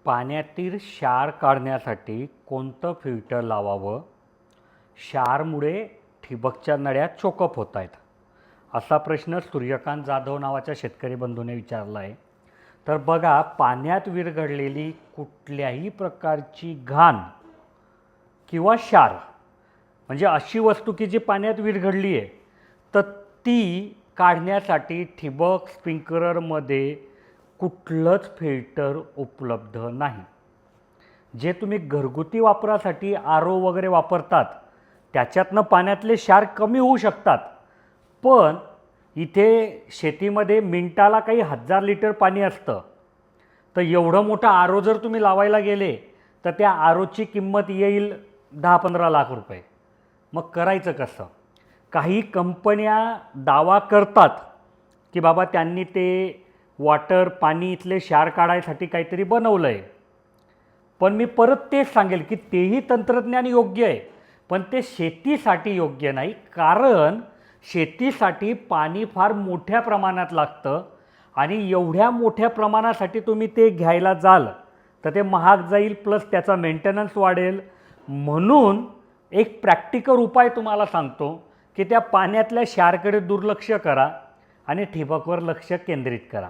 पाण्यातील क्षार काढण्यासाठी कोणतं फिल्टर लावावं? क्षारमुळे ठिबकच्या नळ्या चोकअप होत आहेत, असा प्रश्न सूर्यकांत जाधव नावाच्या शेतकरी बंधूने विचारला आहे. तर बघा, पाण्यात विरघळलेली कुठल्याही प्रकारची घाण किंवा क्षार, म्हणजे अशी वस्तू की जी पाण्यात विरघळली आहे, तर ती काढण्यासाठी ठिबक स्प्रिंकलरमध्ये कुठलंच फिल्टर उपलब्ध नाही. जे तुम्ही घरगुती वापरासाठी आर ओ वगैरे वापरतात त्याच्यातनं पाण्यातले क्षार कमी होऊ शकतात, पण इथे शेतीमध्ये मिनिटाला काही 1000 लिटर पाणी असतं. तर एवढं मोठं आर ओ जर तुम्ही लावायला गेले तर त्या आर ओची किंमत येईल 10-15 लाख रुपये. मग करायचं कसं? काही कंपन्या दावा करतात की बाबा त्यांनी ते पाणी इथले क्षार काढायसाठी काहीतरी बनवलं आहे, पण मी परत तेच सांगेल की तेही तंत्रज्ञान योग्य आहे, पण ते शेतीसाठी योग्य नाही. कारण शेतीसाठी पाणी फार मोठ्या प्रमाणात लागतं आणि एवढ्या मोठ्या प्रमाणासाठी तुम्ही ते घ्यायला जाल तर ते महाग जाईल, प्लस त्याचा मेंटेनन्स वाढेल. म्हणून एक प्रॅक्टिकल उपाय तुम्हाला सांगतो की त्या पाण्यातल्या क्षारकडे दुर्लक्ष करा आणि ठिबकवर लक्ष केंद्रित करा.